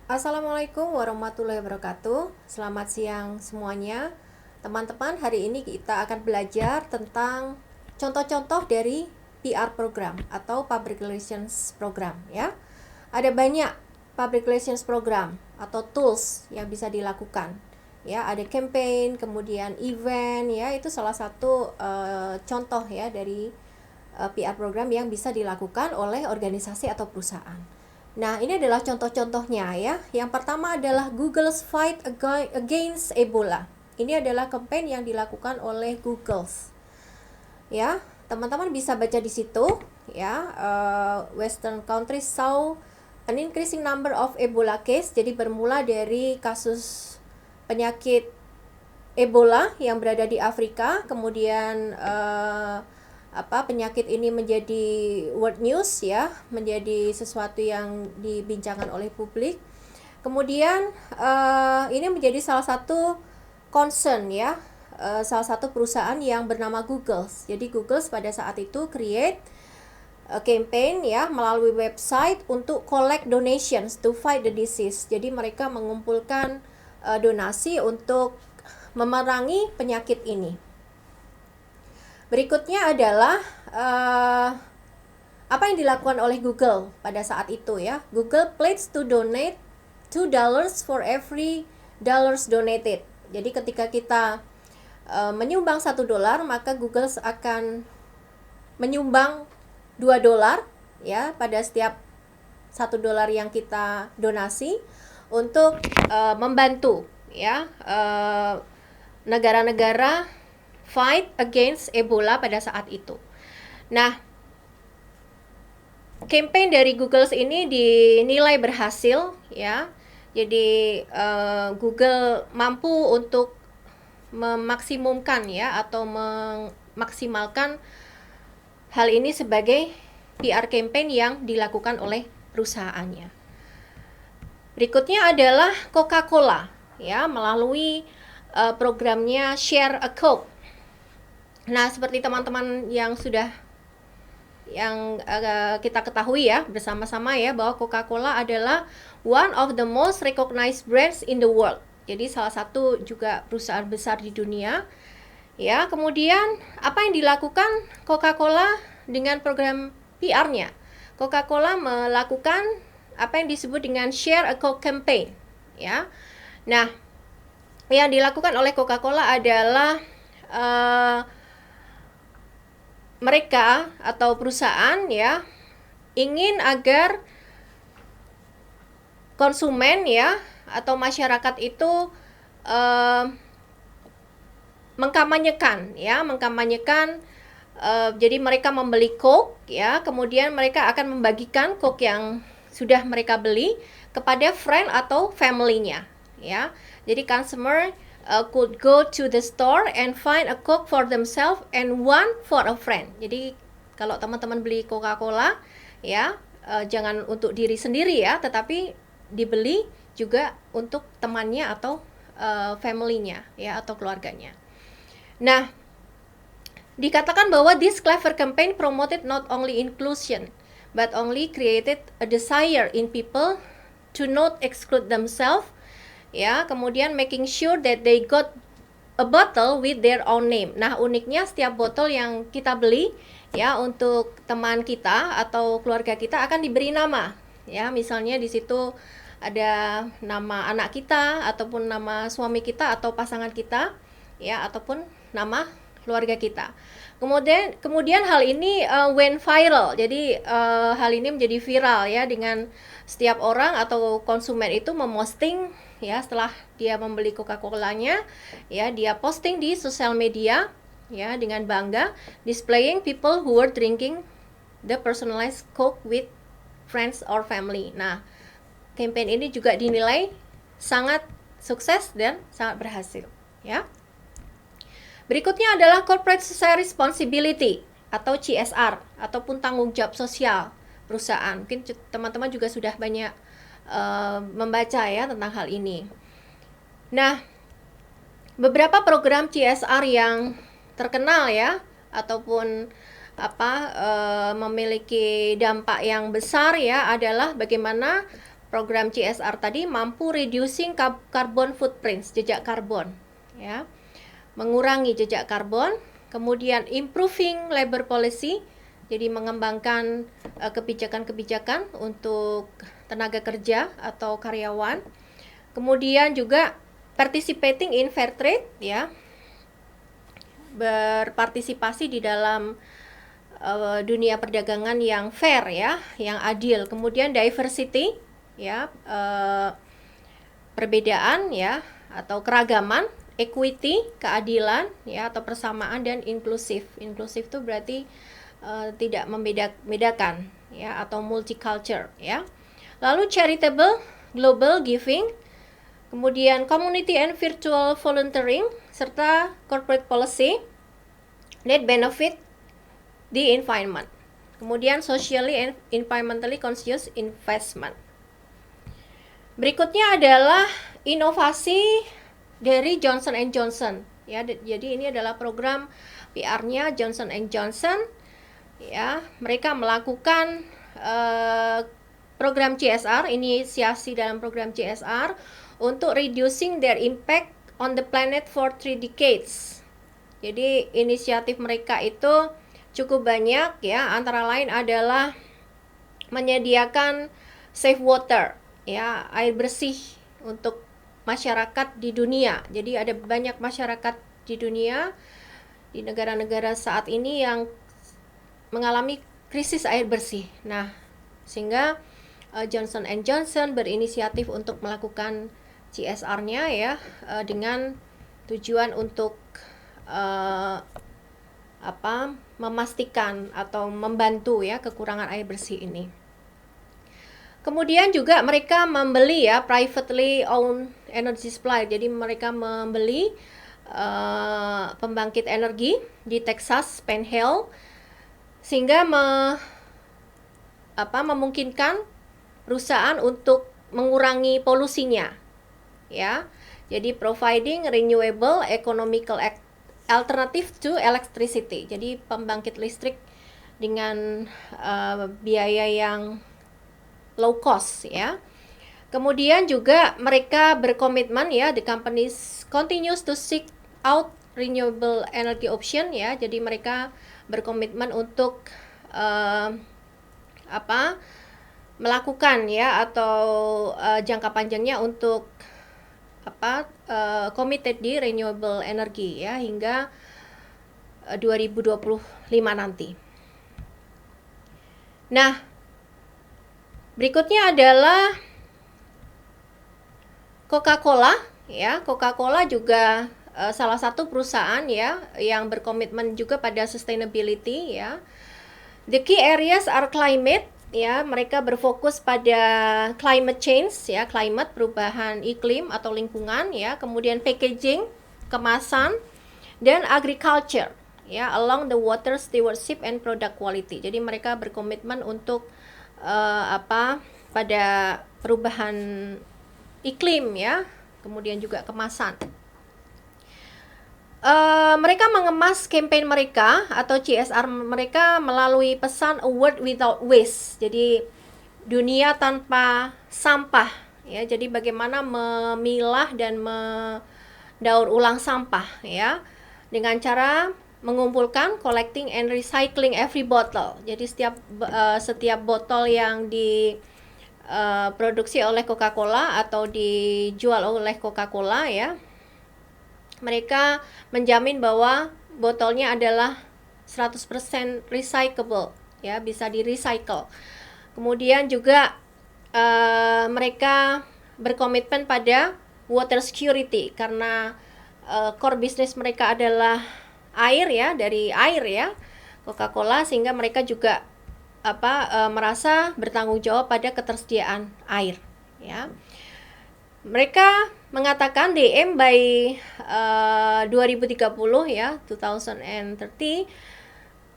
Assalamualaikum warahmatullahi wabarakatuh. Selamat siang semuanya. Teman-teman, hari ini kita akan belajar tentang contoh-contoh dari PR program atau Public Relations Program ya. Ada banyak Public Relations Program atau tools yang bisa dilakukan. Ya, ada campaign, kemudian event ya, itu salah satu contoh ya dari PR program yang bisa dilakukan oleh organisasi atau perusahaan. Nah, ini adalah contoh-contohnya ya. Yang pertama adalah Google's Fight Against Ebola. Ini adalah campaign yang dilakukan oleh Google. Ya, teman-teman bisa baca di situ ya. Western countries saw an increasing number of Ebola case. Jadi bermula dari kasus penyakit Ebola yang berada di Afrika, kemudian penyakit ini menjadi world news ya, menjadi sesuatu yang dibincangkan oleh publik. Kemudian ini menjadi salah satu concern ya, salah satu perusahaan yang bernama Google. Jadi Google pada saat itu create campaign ya melalui website untuk collect donations to fight the disease. Jadi mereka mengumpulkan donasi untuk memerangi penyakit ini. Berikutnya adalah apa yang dilakukan oleh Google pada saat itu ya. Google pledged to donate $2 for every dollars donated. Jadi ketika kita menyumbang $1, maka Google akan menyumbang $2 ya pada setiap $1 yang kita donasi untuk membantu ya negara-negara fight against Ebola pada saat itu. Nah, campaign dari Google ini dinilai berhasil ya. Jadi Google mampu untuk memaksimumkan ya atau memaksimalkan hal ini sebagai PR campaign yang dilakukan oleh perusahaannya. Berikutnya adalah Coca-Cola ya melalui programnya Share a Coke. Nah, seperti teman-teman yang sudah kita ketahui ya bersama-sama ya, bahwa Coca-Cola adalah one of the most recognized brands in the world. Jadi salah satu juga perusahaan besar di dunia. Ya, kemudian apa yang dilakukan Coca-Cola dengan program PR-nya? Coca-Cola melakukan apa yang disebut dengan Share a Coke campaign, ya. Nah, yang dilakukan oleh Coca-Cola adalah mereka atau perusahaan ya ingin agar konsumen ya atau masyarakat itu mengkampanyekan jadi mereka membeli Coke ya, kemudian mereka akan membagikan Coke yang sudah mereka beli kepada friend atau family-nya ya. Jadi consumer could go to the store and find a Coke for themselves and one for a friend. Jadi kalau teman-teman beli Coca-Cola ya, jangan untuk diri sendiri ya, tetapi dibeli juga untuk temannya atau family-nya ya atau keluarganya. Nah, dikatakan bahwa this clever campaign promoted not only inclusion but only created a desire in people to not exclude themselves ya, kemudian making sure that they got a bottle with their own name. Nah, uniknya setiap botol yang kita beli ya untuk teman kita atau keluarga kita akan diberi nama ya. Misalnya di situ ada nama anak kita ataupun nama suami kita atau pasangan kita ya, ataupun nama keluarga kita. Kemudian hal ini went viral. Jadi hal ini menjadi viral ya, dengan setiap orang atau konsumen itu memosting ya setelah dia membeli Coca-Cola-nya ya, dia posting di sosial media ya dengan bangga, displaying people who were drinking the personalized Coke with friends or family. Nah, campaign ini juga dinilai sangat sukses dan sangat berhasil ya. Berikutnya adalah Corporate Social Responsibility atau CSR ataupun tanggung jawab sosial perusahaan. Mungkin teman-teman juga sudah banyak membaca ya tentang hal ini. Nah, beberapa program CSR yang terkenal ya ataupun memiliki dampak yang besar ya adalah bagaimana program CSR tadi mampu reducing carbon footprints, jejak karbon, ya, mengurangi jejak karbon, kemudian improving labor policy, jadi mengembangkan kebijakan-kebijakan untuk tenaga kerja atau karyawan, kemudian juga participating in fair trade, ya, berpartisipasi di dalam dunia perdagangan yang fair, ya, yang adil. Kemudian diversity, ya, perbedaan, ya, atau keragaman, equity, keadilan, ya, atau persamaan, dan inklusif. Inklusif itu berarti tidak membedakan, ya, atau multicultural, ya. Lalu charitable, global giving, kemudian community and virtual volunteering, serta corporate policy that benefit the environment. Kemudian socially and environmentally conscious investment. Berikutnya adalah inovasi dari Johnson & Johnson, ya. Jadi ini adalah program PR-nya Johnson & Johnson, ya. Mereka melakukan program CSR, inisiasi dalam program CSR untuk reducing their impact on the planet for 3 decades. Jadi inisiatif mereka itu cukup banyak, ya, antara lain adalah menyediakan safe water, ya, air bersih untuk masyarakat di dunia. Jadi ada banyak masyarakat di dunia, di negara-negara saat ini yang mengalami krisis air bersih. Nah, sehingga Johnson & Johnson berinisiatif untuk melakukan CSR-nya, ya, dengan tujuan untuk memastikan atau membantu, ya, kekurangan air bersih ini. Kemudian juga mereka membeli, ya, privately owned energy supply. Jadi mereka membeli pembangkit energi di Texas Panhandle, sehingga memungkinkan perusahaan untuk mengurangi polusinya, ya. Jadi providing renewable economical alternative to electricity. Jadi pembangkit listrik dengan biaya yang low cost, ya. Kemudian juga mereka berkomitmen, ya, the companies continues to seek out renewable energy option, ya. Jadi mereka berkomitmen untuk melakukan, ya, atau jangka panjangnya untuk committed di renewable energy, ya, hingga 2025 nanti. Nah, berikutnya adalah Coca-Cola, ya. Coca-Cola juga salah satu perusahaan, ya, yang berkomitmen juga pada sustainability, ya. The key areas are climate, ya. Mereka berfokus pada climate change, ya, climate, perubahan iklim atau lingkungan, ya. Kemudian packaging, kemasan, dan agriculture, ya, along the water stewardship and product quality. Jadi mereka berkomitmen untuk pada perubahan iklim, ya, kemudian juga kemasan. Mereka mengemas campaign mereka atau CSR mereka melalui pesan A World Without Waste. Jadi dunia tanpa sampah, ya. Jadi bagaimana memilah dan mendaur ulang sampah, ya, dengan cara mengumpulkan, collecting and recycling every bottle. Jadi setiap botol yang diproduksi oleh Coca-Cola atau dijual oleh Coca-Cola, ya, mereka menjamin bahwa botolnya adalah 100% recyclable, ya, bisa di-recycle. Kemudian juga mereka berkomitmen pada water security karena core business mereka adalah air, ya, dari air, ya, Coca-Cola, sehingga mereka juga merasa bertanggung jawab pada ketersediaan air, ya. Mereka mengatakan they aim by 2030, ya, 2030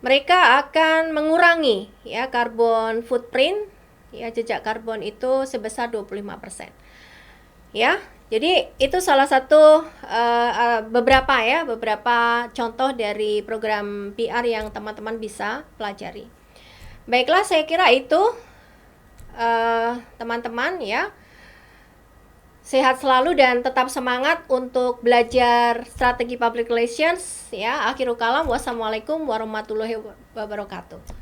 mereka akan mengurangi, ya, carbon footprint, ya, jejak karbon itu sebesar 25%. Ya, jadi itu salah satu beberapa contoh dari program PR yang teman-teman bisa pelajari. Baiklah, saya kira itu teman-teman ya. Sehat selalu dan tetap semangat untuk belajar strategi public relations ya. Akhirul kalam, wassalamualaikum warahmatullahi wabarakatuh.